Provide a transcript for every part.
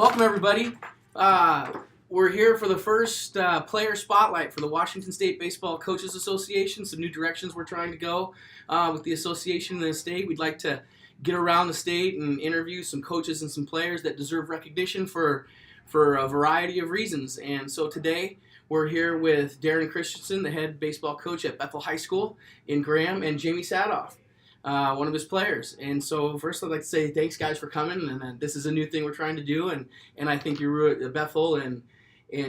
Welcome, everybody. We're here for the first player spotlight for the Washington State Baseball Coaches Association. Some new directions we're trying to go with the association in the state. We'd like to get around the state and interview some coaches and some players that deserve recognition for a variety of reasons. And so today we're here with Darren Christensen, the head baseball coach at Bethel High School in Graham, and Jamie Sadoff, one of his players. And so first I'd like to say thanks, guys, for coming. And this is a new thing we're trying to do, and I think Bethel and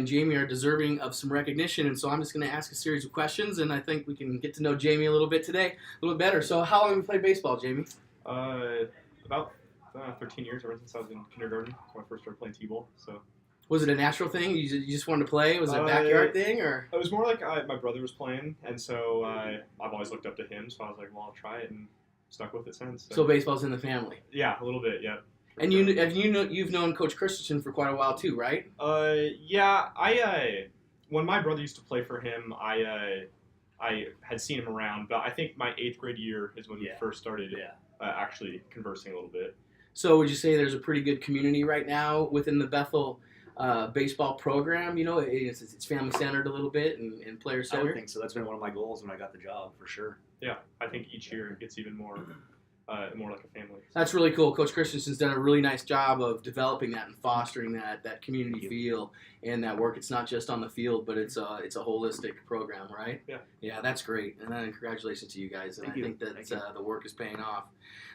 Jamie are deserving of some recognition. And so I'm just going to ask a series of questions, and I think we can get to know Jamie a little bit today, a little bit better. So how long have you played baseball, Jamie? About 13 years, ever since I was in kindergarten, when I first started playing t-ball. So. Was it a natural thing? You just wanted to play? Was it a backyard thing, or? It was more like my brother was playing, and so I've always looked up to him. So I was like, well, I'll try it, and stuck with it since. So baseball's in the family. Yeah, a little bit, yeah. And you've known Coach Christensen for quite a while too, right? Yeah. When my brother used to play for him, I had seen him around, but I think my 8th grade year is when we first started actually conversing a little bit. So would you say there's a pretty good community right now within the Bethel baseball program? You know, it's family centered a little bit and player centered. I would think so. That's been one of my goals when I got the job, for sure. Yeah, I think each year it gets even more like a family. That's really cool. Coach Christensen's done a really nice job of developing that and fostering that community feel and that work. It's not just on the field, but it's a holistic program, right? Yeah. Yeah, that's great. And then congratulations to you guys. And Thank I you. think that the work is paying off.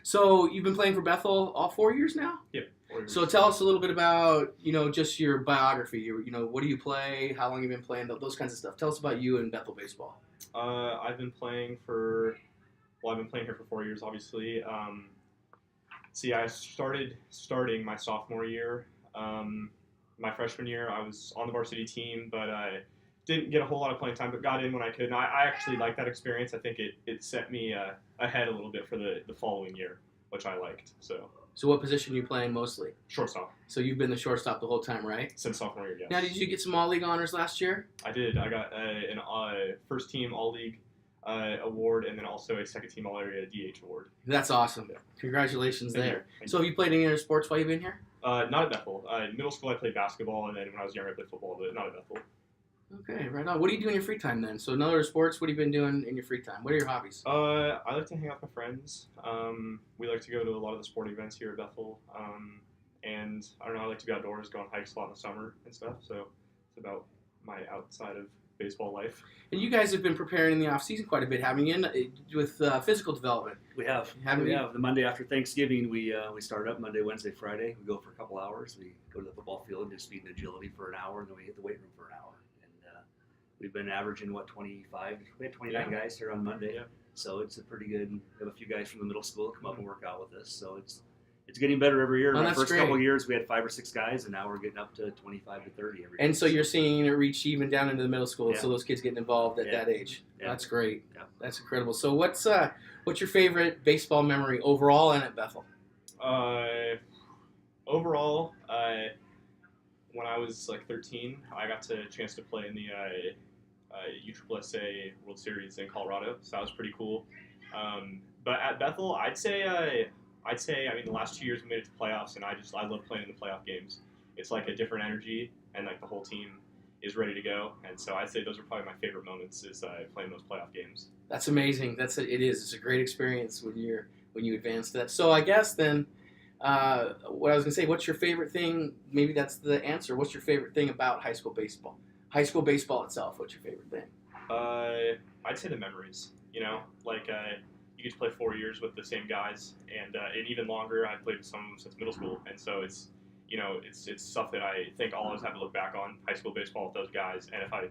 So you've been playing for Bethel all 4 years now? Yep. 4 years. So tell us a little bit about, just your biography. What do you play? How long have you been playing? Those kinds of stuff. Tell us about you and Bethel baseball. I've been playing here for 4 years, obviously. I starting my sophomore year. My freshman year, I was on the varsity team, but I didn't get a whole lot of playing time, but got in when I could. And I actually liked that experience. I think it set me ahead a little bit for the following year, which I liked. So what position are you playing mostly? Shortstop. So you've been the shortstop the whole time, right? Since sophomore year, yes. Now, did you get some All-League honors last year? I did. I got a first team All-League award, and then also a second team All-Area DH award. That's awesome. Yeah. Congratulations Thank there. you. So have you played any other sports while you've been here? Not at Bethel. In middle school, I played basketball, and then when I was younger, I played football, but not at Bethel. Okay, right on. What do you do in your free time then? So in other sports, what have you been doing in your free time? What are your hobbies? I like to hang out with my friends. We like to go to a lot of the sporting events here at Bethel. And I don't know, I like to be outdoors, go on hikes a lot in the summer and stuff. So it's about my outside of baseball life. And you guys have been preparing in the off season quite a bit, haven't you? With physical development. We have. Haven't you? The Monday after Thanksgiving, we start up Monday, Wednesday, Friday. We go for a couple hours. We go to the football field and do speed and agility for an hour, and then we hit the weight room for an hour. And we've been averaging, 25? We had 29 guys here on Monday. Yeah. So it's a pretty good. We have a few guys from the middle school come up and work out with us. So it's getting better every year. Oh, In the that's first great. couple of years, we had 5 or 6 guys, and now we're getting up to 25 to 30 every year. And so you're seeing it reach even down into the middle school, Yeah. so those kids getting involved at Yeah. that age. Yeah. That's great. Yeah. That's incredible. So what's your favorite baseball memory overall and at Bethel? Overall, when I was like 13, I got a chance to play in the USSSA World Series in Colorado, so that was pretty cool. But at Bethel, I'd say, the last 2 years we made it to playoffs, and I love playing in the playoff games. It's like a different energy, and like the whole team is ready to go. And so I'd say those are probably my favorite moments is playing those playoff games. That's amazing. It is. It's a great experience when you advance to that. So I guess then, what I was gonna say, what's your favorite thing? Maybe that's the answer. What's your favorite thing about high school baseball? High school baseball itself. What's your favorite thing? I'd say the memories. You get to play 4 years with the same guys, and even longer. I've played with some of them since middle school, and so it's stuff that I think I'll always have to look back on high school baseball with those guys, and if I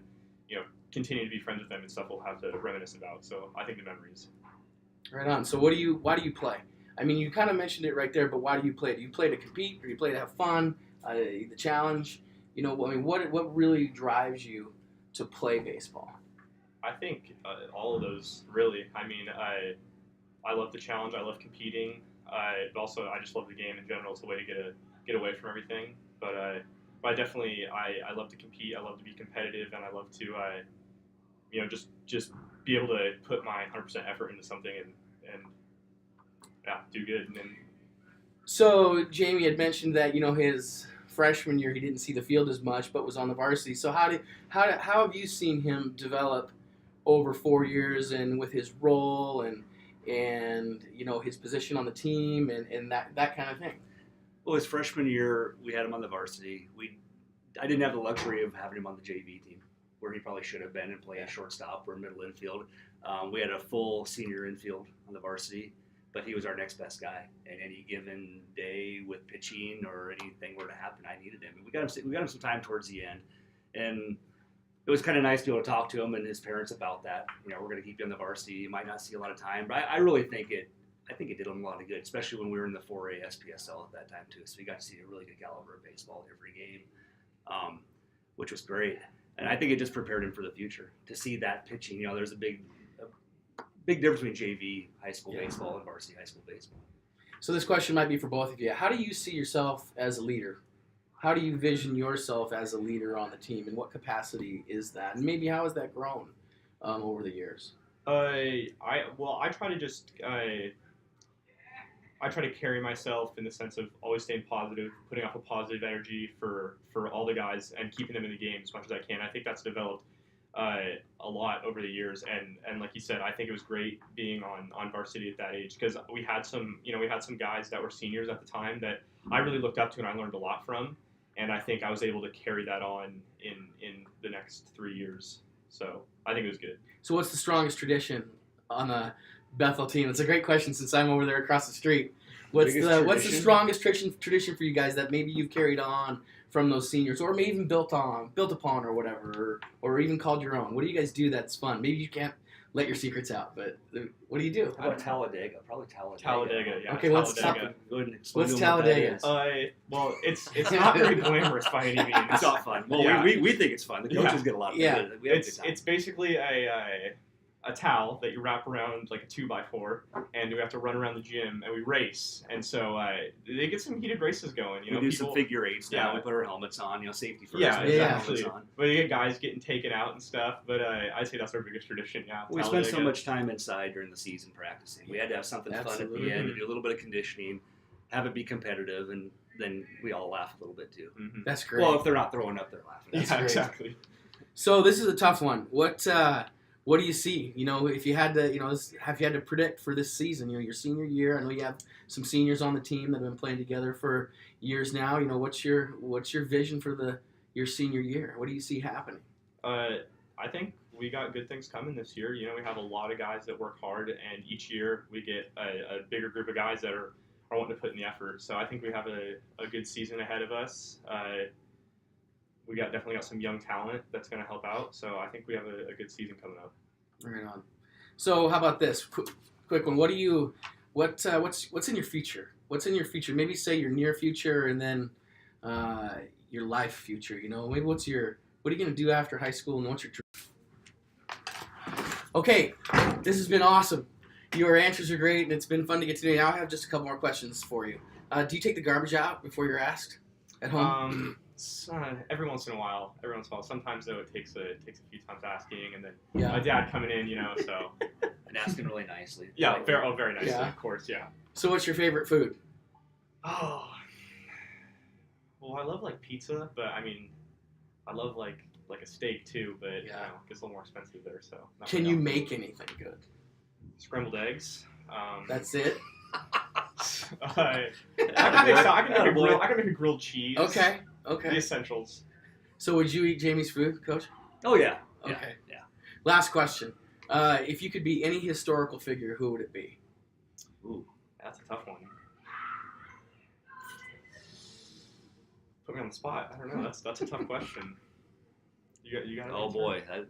continue to be friends with them and stuff, we'll have to reminisce about. So I think the memories. Right on. So why do you play? I mean, you kind of mentioned it right there, but why do you play? Do you play to compete, or do you play to have fun? The challenge. What really drives you to play baseball? I think all of those really. I mean, I love the challenge. I love competing. But also, I just love the game in general. It's a way to get away from everything. But I definitely I love to compete. I love to be competitive, and I love to just be able to put my 100% effort into something and do good. And then So Jamie had mentioned that his freshman year he didn't see the field as much, but was on the varsity. So how have you seen him develop over 4 years, and with his role and his position on the team and that kind of thing? Well, his freshman year, we had him on the varsity. I didn't have the luxury of having him on the JV team, where he probably should have been and playing shortstop or middle infield. We had a full senior infield on the varsity, but he was our next best guy. And any given day with pitching or anything were to happen, I needed him. And we got him some time towards the end, and it was kind of nice to be able to talk to him and his parents about that. We're going to keep you on the varsity. You might not see a lot of time, but I really think it did him a lot of good, especially when we were in the 4A SPSL at that time too. So we got to see a really good caliber of baseball every game, which was great. And I think it just prepared him for the future to see that pitching. There's a big difference between JV high school baseball and varsity high school baseball. So this question might be for both of you. How do you see yourself as a leader? How do you vision yourself as a leader on the team? In what capacity is that? And maybe how has that grown over the years? I try to just I try to carry myself in the sense of always staying positive, putting off a positive energy for all the guys and keeping them in the game as much as I can. I think that's developed a lot over the years, and like you said, I think it was great being on varsity at that age, because we had some guys that were seniors at the time that I really looked up to and I learned a lot from, and I think I was able to carry that on in the next 3 years. So I think it was good. So what's the strongest tradition on the Bethel team? It's a great question since I'm over there across the street. What's the strongest tradition for you guys that maybe you've carried on from those seniors, or maybe even built upon or whatever, or even called your own? What do you guys do that's fun? Maybe you can't let your secrets out, but what do you do? How about Talladega? Probably Talladega. Talladega, yeah. Okay, Talladega. Go ahead and explain What's what that Talladega? is. Well, it's not very glamorous by any means. It's not fun. Well, Yeah. we think it's fun. The coaches get a lot of it. We have a good time. It's basically a towel that you wrap around like a 2x4, and we have to run around the gym and we race. And so they get some heated races going. We do some figure eights now. Yeah. We put our helmets on. Safety first. Yeah, exactly. exactly. But you get guys getting taken out and stuff. But I'd say that's our biggest tradition. Yeah. We spend so much time inside during the season practicing. We had to have something fun at Absolutely. the end, and do a little bit of conditioning, have it be competitive, and then we all laugh a little bit too. Mm-hmm. That's great. Well, if they're not throwing up, they're laughing. That's Yeah, great. exactly. So this is a tough one. What do you see? If you had to, have you had to predict for this season? Your senior year. I know you have some seniors on the team that have been playing together for years now. What's your vision for your senior year? What do you see happening? I think we got good things coming this year. We have a lot of guys that work hard, and each year we get a bigger group of guys that are wanting to put in the effort. So I think we have a good season ahead of us. We definitely got some young talent that's going to help out. So I think we have a good season coming up. Right on. So how about this quick one? What's in your future? What's in your future? Maybe say your near future, and then your life future. Maybe what are you going to do after high school, and what's your dream? Okay, this has been awesome. Your answers are great, and it's been fun to get to know you. I have just a couple more questions for you. Do you take the garbage out before you're asked at home? Every once in a while. Sometimes though it takes a few times asking, and then Yeah. my dad coming in, so And asking really nicely. yeah, very nicely, Yeah. of course, yeah. So what's your favorite food? Oh, well, I love like pizza, but I love like a steak too, but Yeah. it gets a little more expensive there. So not Can really you often. make anything good? Scrambled eggs? That's it? I can make a grilled cheese. Okay. The essentials. So would you eat Jamie's food, Coach? Oh, yeah. Okay. Yeah. Last question. If you could be any historical figure, who would it be? Ooh, that's a tough one. Put me on the spot. I don't know. That's a tough question. You got. Oh, boy. No,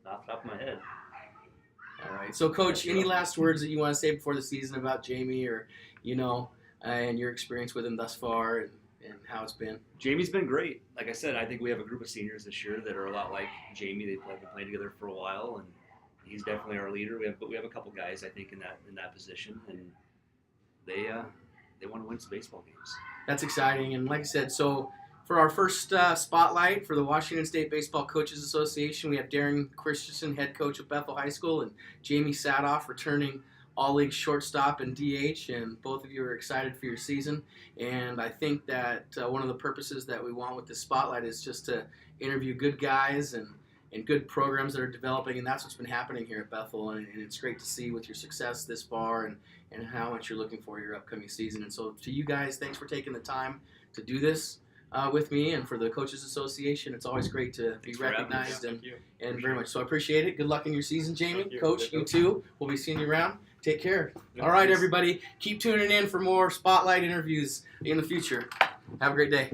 not off the top of my head. All right. So, Coach, any last words that you want to say before the season about Jamie, or and your experience with him thus far, and how it's been? Jamie's been great. Like I said, I think we have a group of seniors this year that are a lot like Jamie. They've been playing together for a while, and he's definitely our leader. But we have a couple guys, I think, in that position, and they want to win some baseball games. That's exciting. And like I said, so for our first spotlight for the Washington State Baseball Coaches Association, we have Darren Christensen, head coach of Bethel High School, and Jamie Sadoff, returning all-league shortstop and DH, and both of you are excited for your season. And I think that one of the purposes that we want with this spotlight is just to interview good guys and good programs that are developing, and that's what's been happening here at Bethel. And it's great to see with your success this far and how much you're looking for your upcoming season. And so to you guys, thanks for taking the time to do this with me, and for the Coaches Association. It's always great to be recognized and very much. So I appreciate it. Good luck in your season, Jamie. Coach, you too. We'll be seeing you around. Take care. All right, everybody. Keep tuning in for more Spotlight interviews in the future. Have a great day.